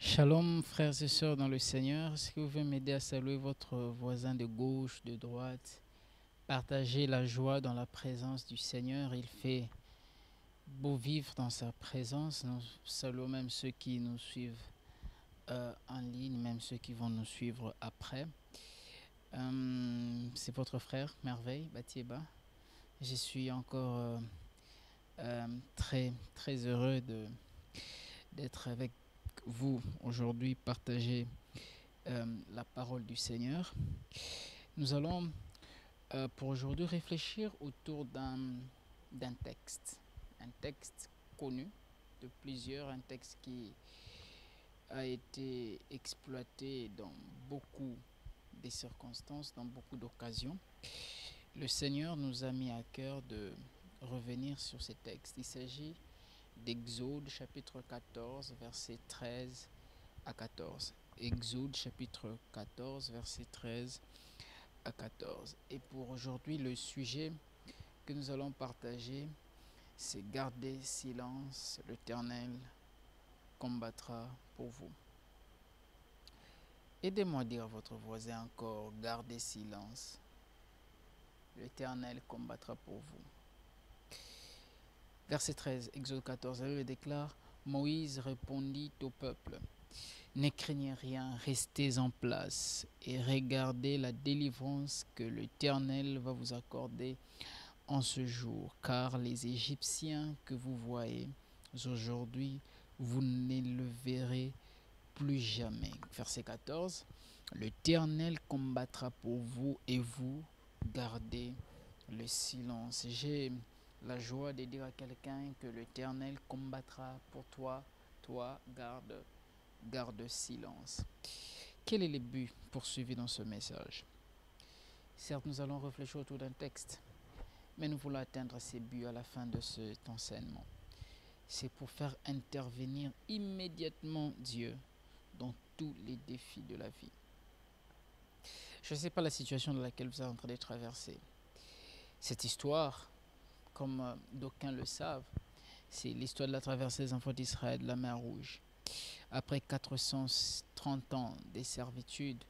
Shalom, frères et sœurs dans le Seigneur. Est-ce que vous pouvez m'aider à saluer votre voisin de gauche, de droite? Partagez la joie dans la présence du Seigneur. Il fait beau vivre dans sa présence. Nous saluons même ceux qui nous suivent en ligne, même ceux qui vont nous suivre après. C'est votre frère, Merveille Batieba. Je suis encore très, très heureux d'être avec vous aujourd'hui, partager la parole du Seigneur. Nous allons pour aujourd'hui réfléchir autour d'un texte, un texte connu de plusieurs, un texte qui a été exploité dans beaucoup de circonstances, dans beaucoup d'occasions. Le Seigneur nous a mis à cœur de revenir sur ces textes. Il s'agit d'Exode chapitre 14, versets 13 à 14. Exode chapitre 14, verset 13 à 14. Et pour aujourd'hui, le sujet que nous allons partager, c'est garder silence, l'Éternel combattra pour vous. Aidez-moi à dire à votre voisin encore, gardez silence, l'Éternel combattra pour vous. Verset 13, Exode 14, elle déclare, Moïse répondit au peuple, ne craignez rien, restez en place et regardez la délivrance que l'Éternel va vous accorder en ce jour, car les Égyptiens que vous voyez aujourd'hui, vous ne le verrez plus jamais. Verset 14, l'Éternel combattra pour vous et vous gardez le silence. J'ai la joie de dire à quelqu'un que l'Éternel combattra pour toi, garde silence. Quel est le but poursuivi dans ce message? Certes, nous allons réfléchir autour d'un texte, mais nous voulons atteindre ces buts à la fin de cet enseignement. C'est pour faire intervenir immédiatement Dieu dans tous les défis de la vie. Je ne sais pas la situation dans laquelle vous êtes en train de traverser. Cette histoire, comme d'aucuns le savent, c'est l'histoire de la traversée des enfants d'Israël de la mer Rouge. Après 430 ans de servitude,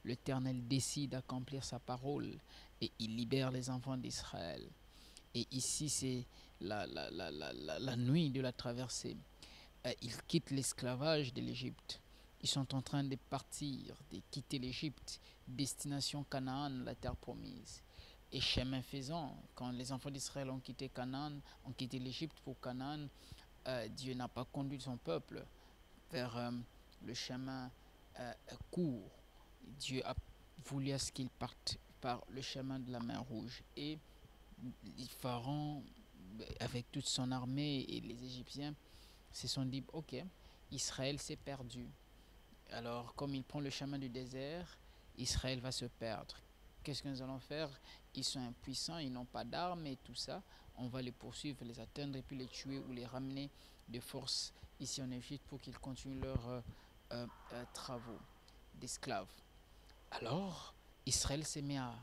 l'Éternel décide d'accomplir sa parole et il libère les enfants d'Israël. Et ici, c'est la nuit de la traversée. Ils quittent l'esclavage de l'Égypte. Ils sont en train de partir, de quitter l'Égypte, destination Canaan, la terre promise. Et chemin faisant, quand les enfants d'Israël ont quitté Canaan, ont quitté l'Égypte pour Canaan, Dieu n'a pas conduit son peuple vers le chemin court. Dieu a voulu à ce qu'ils partent par le chemin de la mer Rouge. Et Pharaon, avec toute son armée et les Égyptiens, se sont dit, ok, Israël s'est perdu. Alors, comme il prend le chemin du désert, Israël va se perdre. Qu'est-ce que nous allons faire? Ils sont impuissants, ils n'ont pas d'armes et tout ça. On va les poursuivre, les atteindre et puis les tuer ou les ramener de force ici en Égypte pour qu'ils continuent leurs travaux d'esclaves. Alors, Israël s'est mis à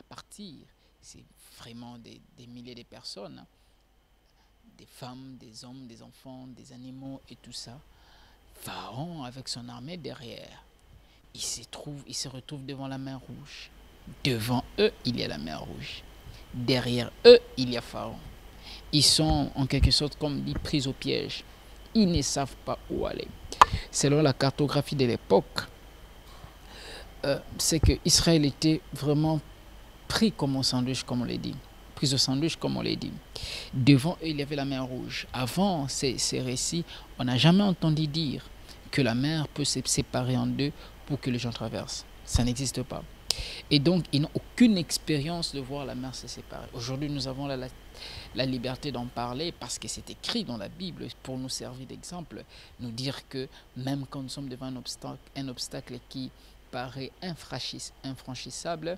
partir. C'est vraiment des milliers de personnes, hein. Des femmes, des hommes, des enfants, des animaux et tout ça. Pharaon avec son armée derrière. Il se retrouve devant la mer Rouge. Devant eux, il y a la mer Rouge. Derrière eux, il y a Pharaon. Ils sont en quelque sorte, comme dit, pris au piège. Ils ne savent pas où aller. Selon la cartographie de l'époque, c'est que Israël était vraiment pris comme au sandwich, comme on l'a dit. Pris au sandwich, comme on l'a dit. Devant eux, il y avait la mer Rouge. Avant ces récits, on n'a jamais entendu dire que la mer peut se séparer en deux pour que les gens traversent. Ça n'existe pas. Et donc, ils n'ont aucune expérience de voir la mer se séparer. Aujourd'hui, nous avons la liberté d'en parler parce que c'est écrit dans la Bible pour nous servir d'exemple. Nous dire que même quand nous sommes devant un obstacle qui paraît infranchissable,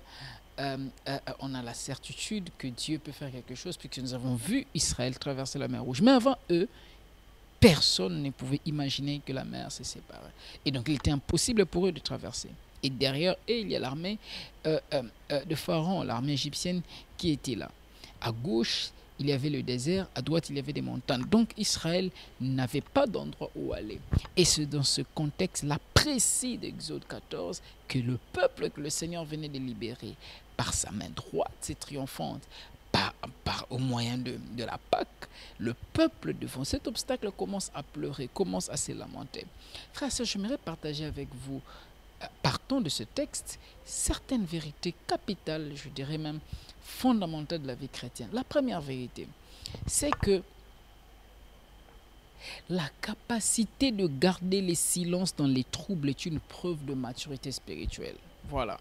on a la certitude que Dieu peut faire quelque chose puisque nous avons vu Israël traverser la mer Rouge. Mais avant eux, personne ne pouvait imaginer que la mer se séparait. Et donc, il était impossible pour eux de traverser. Et derrière eux, il y a l'armée de Pharaon, l'armée égyptienne qui était là. À gauche, il y avait le désert, à droite, il y avait des montagnes. Donc Israël n'avait pas d'endroit où aller. Et c'est dans ce contexte-là précis d'Exode 14 que le peuple que le Seigneur venait de libérer par sa main droite et triomphante, au moyen de la Pâque, le peuple devant cet obstacle commence à pleurer, commence à se lamenter. Frères et sœurs, j'aimerais partager avec vous, partant de ce texte, certaines vérités capitales, je dirais même fondamentales de la vie chrétienne. La première vérité, c'est que la capacité de garder les silences dans les troubles est une preuve de maturité spirituelle. Voilà.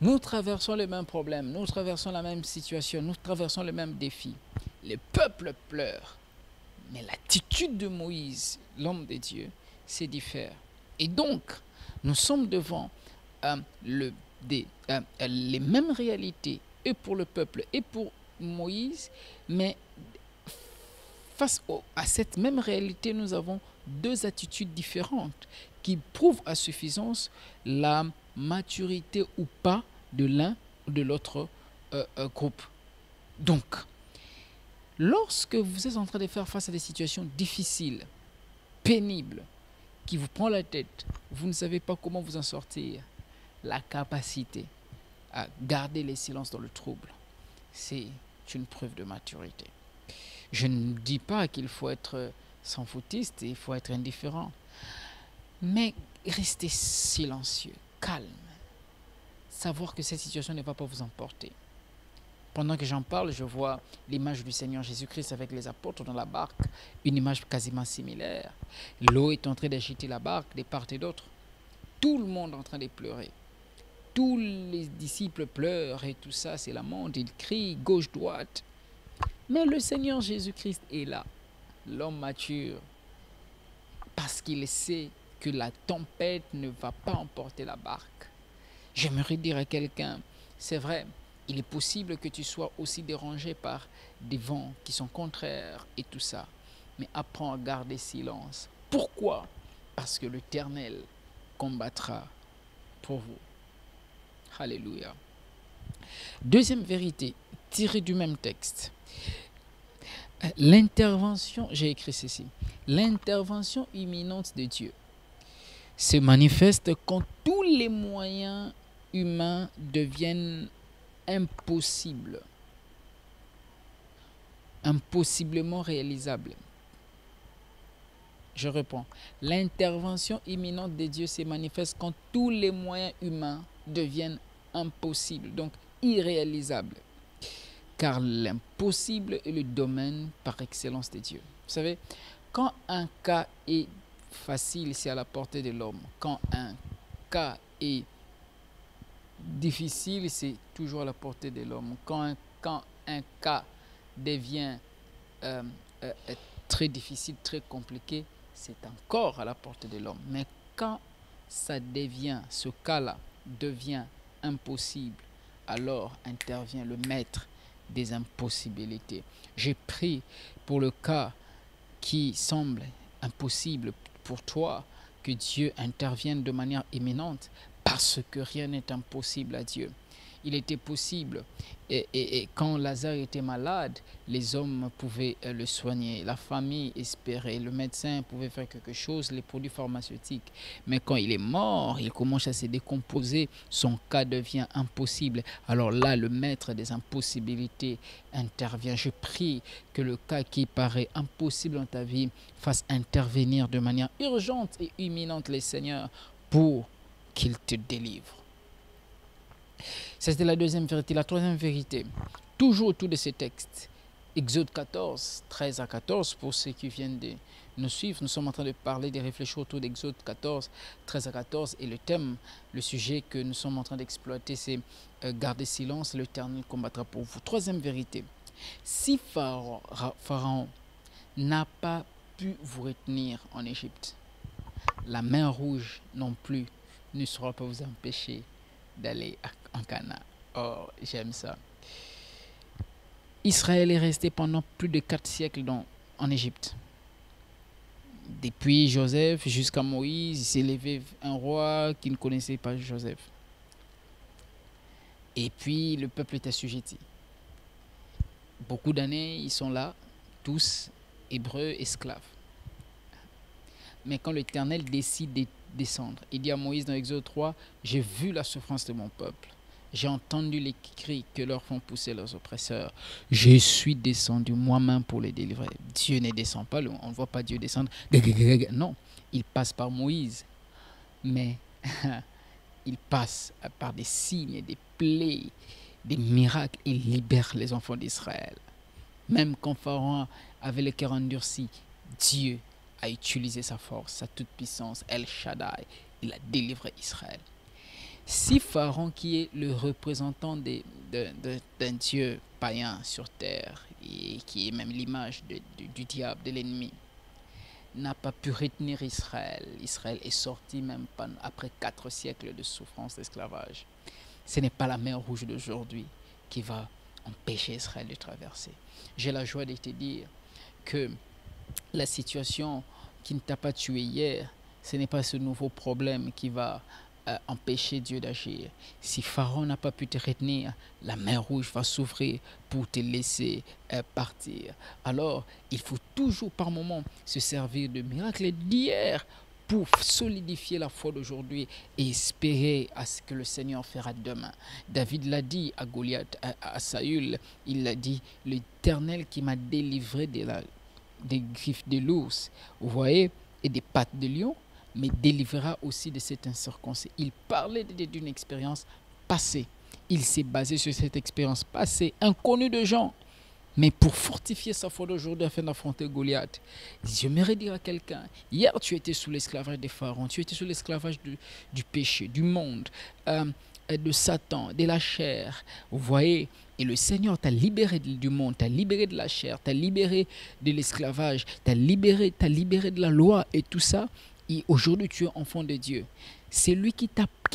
Nous traversons les mêmes problèmes, nous traversons la même situation, nous traversons les mêmes défis. Les peuples pleurent. Mais l'attitude de Moïse, l'homme de Dieu, c'est différent. Et donc, nous sommes devant les mêmes réalités, et pour le peuple, et pour Moïse, mais face à cette même réalité, nous avons deux attitudes différentes qui prouvent à suffisance la maturité ou pas de l'un ou de l'autre groupe. Donc, lorsque vous êtes en train de faire face à des situations difficiles, pénibles, qui vous prend la tête, vous ne savez pas comment vous en sortir, la capacité à garder les silences dans le trouble, c'est une preuve de maturité. Je ne dis pas qu'il faut être sans foutiste, il faut être indifférent, mais restez silencieux, calme, savoir que cette situation ne va pas vous emporter. Pendant que j'en parle, je vois l'image du Seigneur Jésus-Christ avec les apôtres dans la barque, une image quasiment similaire. L'eau est en train d'agiter la barque de part et d'autre. Tout le monde est en train de pleurer. Tous les disciples pleurent et tout ça, c'est la monde, ils crient gauche, droite. Mais le Seigneur Jésus-Christ est là, l'homme mature, parce qu'il sait que la tempête ne va pas emporter la barque. J'aimerais dire à quelqu'un, c'est vrai, il est possible que tu sois aussi dérangé par des vents qui sont contraires et tout ça. Mais apprends à garder silence. Pourquoi? Parce que l'Éternel combattra pour vous. Alléluia. Deuxième vérité, tirée du même texte. L'intervention, j'ai écrit ceci, l'intervention imminente de Dieu se manifeste quand tous les moyens humains deviennent impossible, impossiblement réalisable. Je reprends. L'intervention imminente de Dieu se manifeste quand tous les moyens humains deviennent impossibles, donc irréalisables. Car l'impossible est le domaine par excellence de Dieu. Vous savez, quand un cas est facile, c'est à la portée de l'homme. Quand un cas est difficile, c'est toujours à la portée de l'homme. Quand un cas devient très difficile, très compliqué, c'est encore à la portée de l'homme. Mais quand ce cas-là devient impossible, alors intervient le maître des impossibilités. J'ai prié pour le cas qui semble impossible pour toi, que Dieu intervienne de manière imminente, parce que rien n'est impossible à Dieu. Il était possible, et quand Lazare était malade, les hommes pouvaient le soigner, la famille espérait, le médecin pouvait faire quelque chose, les produits pharmaceutiques. Mais quand il est mort, il commence à se décomposer, son cas devient impossible. Alors là, le maître des impossibilités intervient. Je prie que le cas qui paraît impossible dans ta vie fasse intervenir de manière urgente et imminente les seigneurs pour qu'il te délivre. C'était la deuxième vérité. La troisième vérité, toujours autour de ces textes, Exode 14, 13 à 14, pour ceux qui viennent de nous suivre, nous sommes en train de parler, de réfléchir autour d'Exode 14, 13 à 14, et le thème, le sujet que nous sommes en train d'exploiter, c'est garder silence, l'Éternel combattra pour vous. Troisième vérité, si Pharaon n'a pas pu vous retenir en Égypte, la mer rouge non plus ne saura pas vous empêcher d'aller en Canaan. Oh, j'aime ça. Israël est resté pendant plus de 4 siècles en Égypte. Depuis Joseph jusqu'à Moïse, il s'est levé un roi qui ne connaissait pas Joseph. Et puis le peuple est assujetti. Beaucoup d'années, ils sont là, tous hébreux, esclaves. Mais quand l'Éternel décide de descendre, il dit à Moïse dans Exode 3, « J'ai vu la souffrance de mon peuple. J'ai entendu les cris que leur font pousser leurs oppresseurs. Je suis descendu moi-même pour les délivrer. » Dieu ne descend pas, on ne voit pas Dieu descendre. Non, il passe par Moïse. Mais il passe par des signes, des plaies, des miracles et libère les enfants d'Israël. Même quand Pharaon avait le cœur endurci, Dieu a utilisé sa force, sa toute-puissance, El Shaddai. Il a délivré Israël. Si Pharaon, qui est le représentant d'un Dieu païen sur terre, et qui est même l'image du diable, de l'ennemi, n'a pas pu retenir Israël, Israël est sorti même après 4 siècles de souffrance, d'esclavage. Ce n'est pas la mer Rouge d'aujourd'hui qui va empêcher Israël de traverser. J'ai la joie de te dire que la situation qui ne t'a pas tué hier, ce n'est pas ce nouveau problème qui va empêcher Dieu d'agir. Si Pharaon n'a pas pu te retenir, la mer Rouge va s'ouvrir pour te laisser partir. Alors, il faut toujours par moment se servir de miracles d'hier pour solidifier la foi d'aujourd'hui et espérer à ce que le Seigneur fera demain. David l'a dit à Goliath, à Saül, il l'a dit, « L'Éternel qui m'a délivré des griffes de l'ours, vous voyez, et des pattes de lion, mais délivrera aussi de cet incirconcis. » Il parlait d'une expérience passée. Il s'est basé sur cette expérience passée, inconnue de gens. Mais pour fortifier sa foi d'aujourd'hui afin d'affronter Goliath, j'aimerais dire à quelqu'un, hier tu étais sous l'esclavage des pharaons, tu étais sous l'esclavage du péché, du monde, de Satan, de la chair. Vous voyez, et le Seigneur t'a libéré du monde, t'a libéré de la chair, t'a libéré de l'esclavage, t'a libéré de la loi et tout ça. Et aujourd'hui tu es enfant de Dieu. C'est lui qui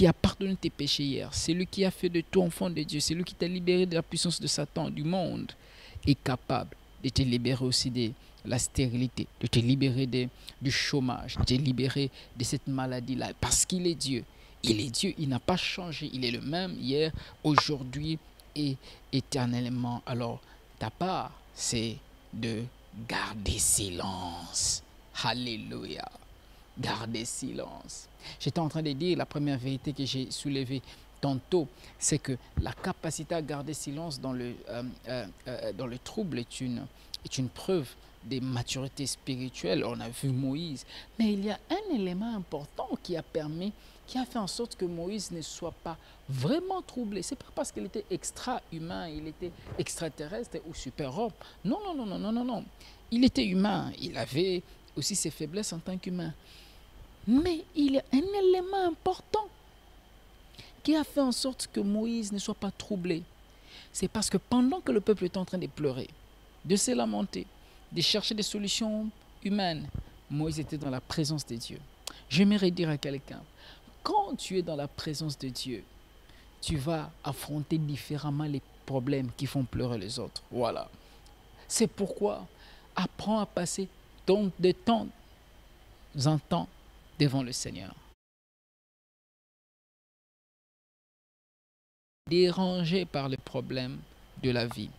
a pardonné tes péchés hier. C'est lui qui a fait de toi enfant de Dieu. C'est lui qui t'a libéré de la puissance de Satan, du monde. Est capable de te libérer aussi de la stérilité, de te libérer du chômage, de te libérer de cette maladie-là. Parce qu'il est Dieu. Il est Dieu, il n'a pas changé. Il est le même hier, aujourd'hui et éternellement. Alors, ta part, c'est de garder silence. Alléluia. Garder silence. J'étais en train de dire la première vérité que j'ai soulevée tantôt, c'est que la capacité à garder silence dans le trouble est une preuve de maturité spirituelle. On a vu Moïse, mais il y a un élément important qui a fait en sorte que Moïse ne soit pas vraiment troublé. C'est pas parce qu'il était extra-humain, il était extraterrestre ou super-homme. Non, non, non, non, non, non, non. Il était humain, il avait aussi ses faiblesses en tant qu'humain. Mais il y a un élément important qui a fait en sorte que Moïse ne soit pas troublé. C'est parce que pendant que le peuple était en train de pleurer, de se lamenter, de chercher des solutions humaines, Moïse était dans la présence de Dieu. J'aimerais dire à quelqu'un, quand tu es dans la présence de Dieu, tu vas affronter différemment les problèmes qui font pleurer les autres. Voilà. C'est pourquoi apprends à passer de temps en temps devant le Seigneur. Dérangé par les problèmes de la vie.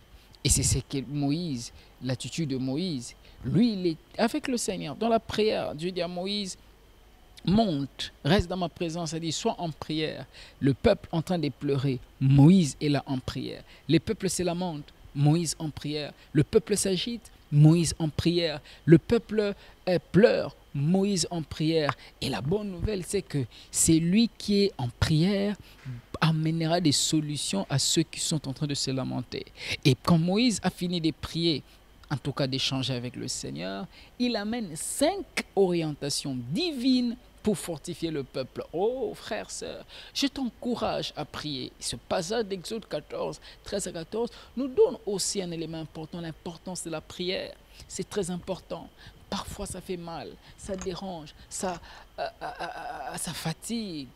Et c'est ce que Moïse, l'attitude de Moïse, lui, il est avec le Seigneur, dans la prière. Dieu dit à Moïse, monte, reste dans ma présence, il dit, sois en prière. Le peuple en train de pleurer, Moïse est là en prière. Les peuples se lamentent, Moïse en prière. Le peuple s'agite, Moïse en prière. Le peuple pleure, Moïse en prière. Et la bonne nouvelle, c'est que c'est lui qui est en prière amènera des solutions à ceux qui sont en train de se lamenter. Et quand Moïse a fini de prier, en tout cas d'échanger avec le Seigneur, il amène 5 orientations divines pour fortifier le peuple. Oh, frères, sœurs, je t'encourage à prier. Ce passage d'Exode 14, 13 à 14, nous donne aussi un élément important, l'importance de la prière. C'est très important. Parfois, ça fait mal, ça dérange, ça fatigue.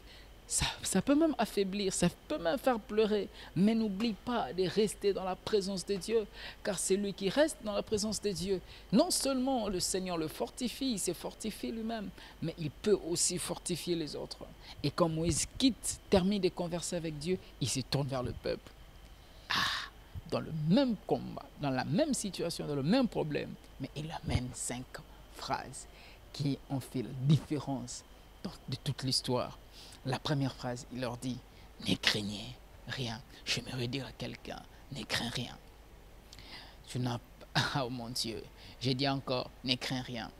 Ça peut même affaiblir, ça peut même faire pleurer. Mais n'oublie pas de rester dans la présence de Dieu. Car c'est lui qui reste dans la présence de Dieu. Non seulement le Seigneur le fortifie, il s'est fortifié lui-même, mais il peut aussi fortifier les autres. Et quand Moïse termine de converser avec Dieu, il se tourne vers le peuple. Ah, dans le même combat, dans la même situation, dans le même problème, mais il amène 5 phrases qui ont fait la différence de toute l'histoire. La première phrase, il leur dit, ne craignez rien. J'aimerais dire à quelqu'un, ne crains rien. Tu n'as pas, oh mon Dieu, j'ai dit encore, ne crains rien.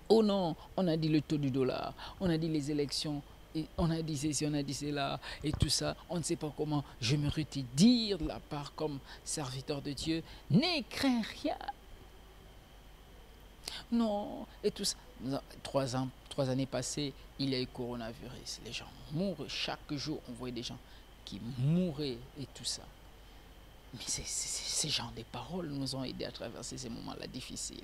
Oh non, on a dit le taux du dollar, on a dit les élections, et on a dit ceci, on a dit cela, et tout ça, on ne sait pas comment. J'aimerais te dire de la part comme serviteur de Dieu, ne crains rien. Non, et tout ça. 3 années passées, il y a eu coronavirus. Les gens mourent. Chaque jour, on voyait des gens qui mouraient et tout ça. Mais ces genres de paroles nous ont aidés à traverser ces moments-là difficiles.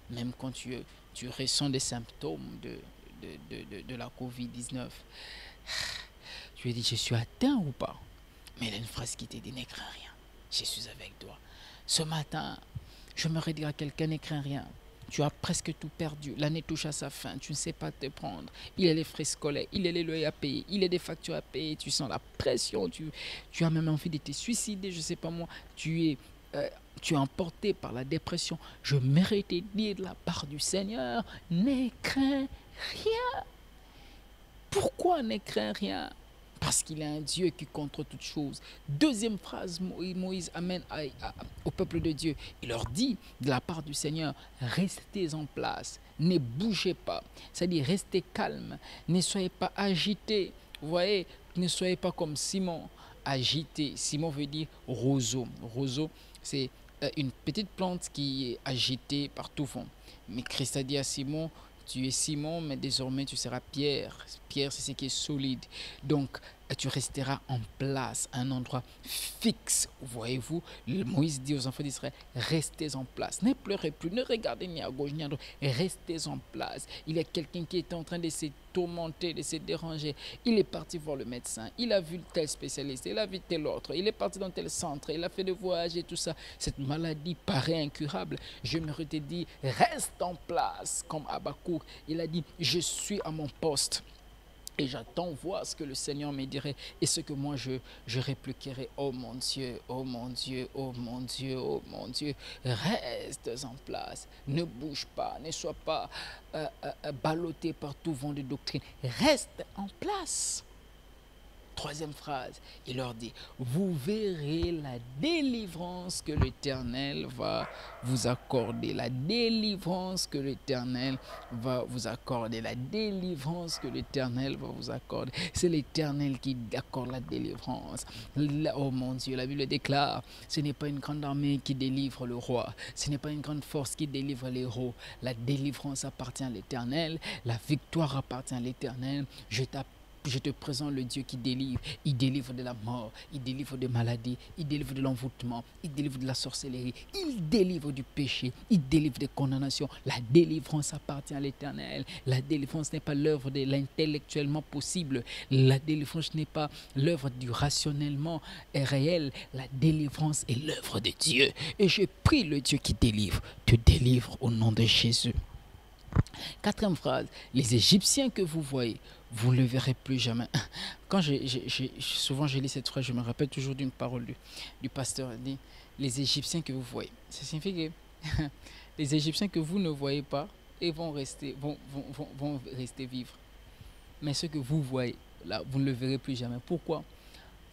Même quand tu ressens des symptômes de la COVID-19, tu lui dis, je suis atteint ou pas? Mais il y a une phrase qui te dit, ne crains rien. Je suis avec toi. Ce matin, je me dire à quelqu'un, ne crains rien. Tu as presque tout perdu. L'année touche à sa fin. Tu ne sais pas te prendre. Il y a les frais scolaires. Il y a les loyers à payer. Il y a des factures à payer. Tu sens la pression. Tu as même envie de te suicider. Je ne sais pas moi. Tu es emporté par la dépression. Je mérite de dire de la part du Seigneur, ne crains rien. Pourquoi ne crains rien? Parce qu'il est un Dieu qui contrôle toutes choses. Deuxième phrase, Moïse amène au peuple de Dieu. Il leur dit de la part du Seigneur, restez en place, ne bougez pas. C'est-à-dire, restez calme, ne soyez pas agités. Vous voyez, ne soyez pas comme Simon, agité. Simon veut dire roseau. Roseau, c'est une petite plante qui est agitée par tout vent. Mais Christ a dit à Simon, tu es Simon, mais désormais tu seras Pierre. Pierre, c'est ce qui est solide. Donc, tu resteras en place, à un endroit fixe. Voyez-vous, Moïse dit aux enfants d'Israël, restez en place. Ne pleurez plus, ne regardez ni à gauche ni à droite. Restez en place. Il y a quelqu'un qui est en train de se tourmenter, de se déranger. Il est parti voir le médecin. Il a vu tel spécialiste, il a vu tel autre. Il est parti dans tel centre, il a fait des voyages et tout ça. Cette maladie paraît incurable. Je me te dire, reste en place. Comme Habakkuk, il a dit, je suis à mon poste. Et j'attends voir ce que le Seigneur me dirait et ce que moi je répliquerai. Oh mon Dieu, oh mon Dieu, oh mon Dieu, oh mon Dieu. Reste en place. Ne bouge pas. Ne sois pas ballotté par tout vent de doctrine. Reste en place. Troisième phrase, il leur dit, vous verrez la délivrance que l'Éternel va vous accorder. La délivrance que l'Éternel va vous accorder. La délivrance que l'Éternel va vous accorder. C'est l'Éternel qui accorde la délivrance. Oh mon Dieu, la Bible déclare, ce n'est pas une grande armée qui délivre le roi. Ce n'est pas une grande force qui délivre les héros. La délivrance appartient à l'Éternel. La victoire appartient à l'Éternel. Je te présente le Dieu qui délivre. Il délivre de la mort, il délivre de maladies, il délivre de l'envoûtement, il délivre de la sorcellerie, il délivre du péché, il délivre des condamnations. La délivrance appartient à l'Éternel. La délivrance n'est pas l'œuvre de l'intellectuellement possible. La délivrance n'est pas l'œuvre du rationnellement réel. La délivrance est l'œuvre de Dieu. Et je prie le Dieu qui délivre, te délivre au nom de Jésus. Quatrième phrase, les Égyptiens que vous voyez, vous ne le verrez plus jamais. Quand souvent je lis cette phrase, je me rappelle toujours d'une parole du pasteur. Il dit, les Égyptiens que vous voyez. Ça signifie que les Égyptiens que vous ne voyez pas et vont rester vivre. Mais ce que vous voyez, là, vous ne le verrez plus jamais. Pourquoi?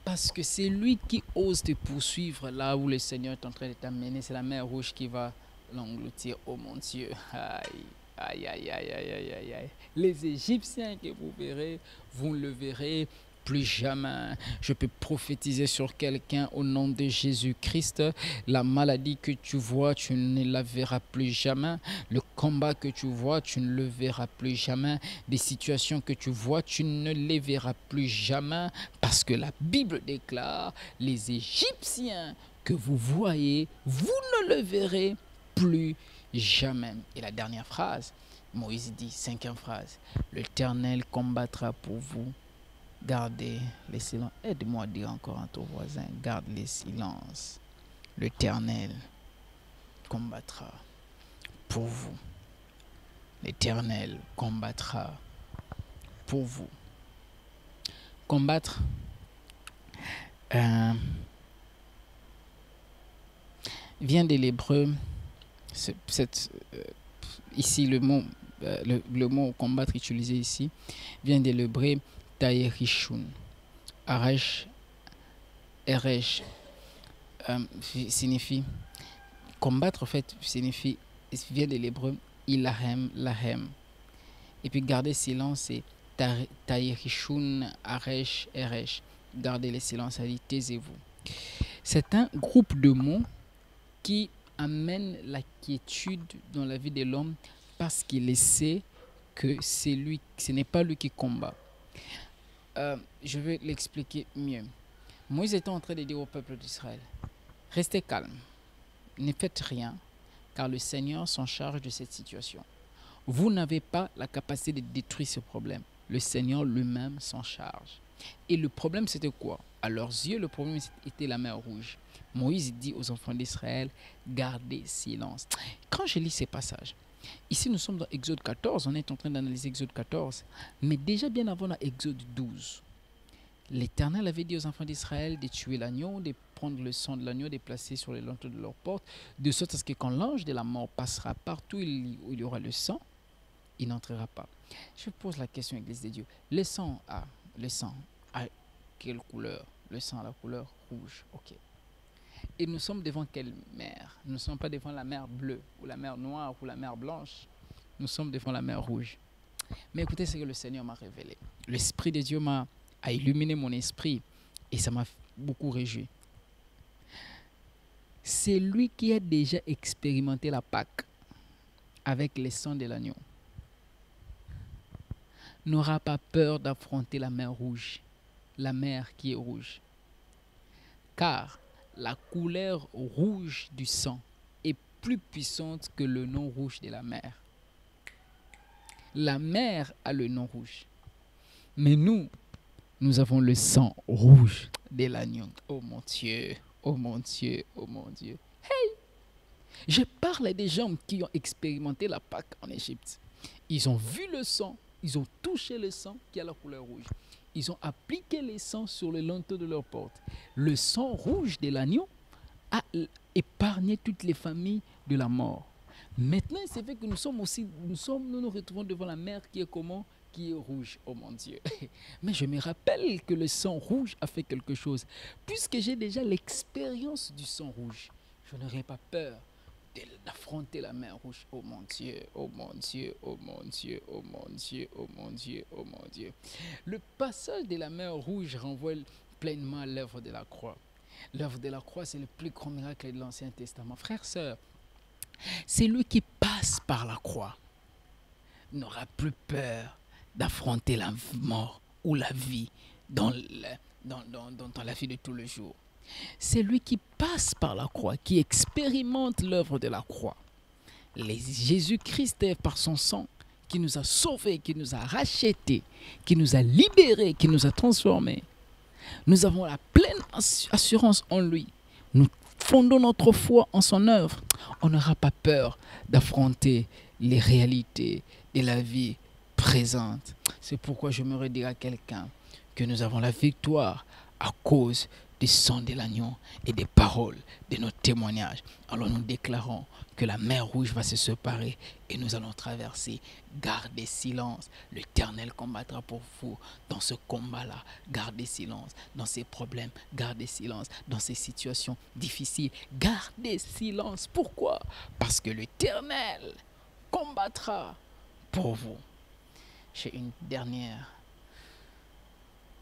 Parce que c'est lui qui ose te poursuivre là où le Seigneur est en train de t'amener. C'est la mer rouge qui va l'engloutir. Oh mon Dieu. Aïe. Aïe, aïe, aïe, aïe, aïe, aïe, aïe. Les Égyptiens que vous verrez, vous ne le verrez plus jamais. Je peux prophétiser sur quelqu'un au nom de Jésus-Christ. La maladie que tu vois, tu ne la verras plus jamais. Le combat que tu vois, tu ne le verras plus jamais. Des situations que tu vois, tu ne les verras plus jamais. Parce que la Bible déclare, les Égyptiens que vous voyez, vous ne le verrez plus jamais. Et la dernière phrase, Moïse dit, cinquième phrase, l'Éternel combattra pour vous. Gardez les silences. Aide-moi à dire encore à ton voisin, garde les silences. L'Éternel combattra pour vous. L'Éternel combattra pour vous. Combattre, vient de l'hébreu, ici le mot combattre utilisé ici vient de l'hébreu taerishun. Aresh, Eresh signifie combattre, en fait, vient de l'hébreu ilahem, lahem. Et puis garder silence, c'est taerishun, aresh, eresh. Garder le silence, ça dit taisez-vous. C'est un groupe de mots qui amène la quiétude dans la vie de l'homme parce qu'il sait que ce n'est pas lui qui combat. Je vais l'expliquer mieux. Moïse était en train de dire au peuple d'Israël, restez calme, ne faites rien, car le Seigneur s'en charge de cette situation. Vous n'avez pas la capacité de détruire ce problème. Le Seigneur lui-même s'en charge. Et le problème, c'était quoi? À leurs yeux, le problème était la mer Rouge. Moïse dit aux enfants d'Israël, gardez silence. Quand je lis ces passages, ici nous sommes dans Exode 14, on est en train d'analyser Exode 14, mais déjà bien avant dans Exode 12, l'Éternel avait dit aux enfants d'Israël de tuer l'agneau, de prendre le sang de l'agneau, de placer sur les linteaux de leur porte, de sorte à ce que quand l'ange de la mort passera partout où il y aura le sang, il n'entrera pas. Je pose la question, Église de Dieu. Le sang a quelle couleur? Le sang a la couleur rouge. Ok. Et nous sommes devant quelle mer? Nous ne sommes pas devant la mer bleue, ou la mer noire, ou la mer blanche. Nous sommes devant la mer rouge. Mais écoutez ce que le Seigneur m'a révélé. L'Esprit de Dieu a illuminé mon esprit et ça m'a beaucoup réjoui. C'est lui qui a déjà expérimenté la Pâque avec le sang de l'agneau n'aura pas peur d'affronter la mer rouge, la mer qui est rouge. Car la couleur rouge du sang est plus puissante que le nom rouge de la mer. La mer a le nom rouge. Mais nous avons le sang rouge de l'agneau. Oh mon Dieu, oh mon Dieu, oh mon Dieu. Hey! Je parle à des gens qui ont expérimenté la Pâque en Égypte. Ils ont vu le sang, ils ont touché le sang qui a la couleur rouge. Ils ont appliqué le sang sur le linteau de leur porte. Le sang rouge de l'agneau a épargné toutes les familles de la mort. Maintenant, c'est fait que nous nous retrouvons devant la mer qui est comment? Qui est rouge, oh mon Dieu. Mais je me rappelle que le sang rouge a fait quelque chose. Puisque j'ai déjà l'expérience du sang rouge, je n'aurai pas peur d'affronter la mer rouge. Oh mon Dieu, oh mon Dieu, oh mon Dieu, oh mon Dieu, oh mon Dieu, oh mon Dieu. Le passage de la mer rouge renvoie pleinement à l'œuvre de la croix. L'œuvre de la croix, c'est le plus grand miracle de l'Ancien Testament. Frères, sœurs, c'est lui qui passe par la croix n'aura plus peur d'affronter la mort ou la vie dans la vie de tous les jours. C'est lui qui passe par la croix, qui expérimente l'œuvre de la croix. Jésus-Christ est par son sang qui nous a sauvés, qui nous a rachetés, qui nous a libérés, qui nous a transformés. Nous avons la pleine assurance en lui. Nous fondons notre foi en son œuvre. On n'aura pas peur d'affronter les réalités de la vie présente. C'est pourquoi je me redis à quelqu'un que nous avons la victoire à cause du sang de l'agneau et des paroles de nos témoignages. Alors nous déclarons que la mer rouge va se séparer et nous allons traverser. Gardez silence. L'Éternel combattra pour vous dans ce combat-là. Gardez silence dans ces problèmes. Gardez silence dans ces situations difficiles. Gardez silence. Pourquoi? Parce que l'Éternel combattra pour vous. J'ai une dernière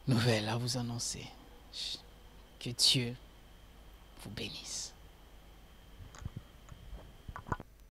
nouvelle à vous annoncer. Que Dieu vous bénisse.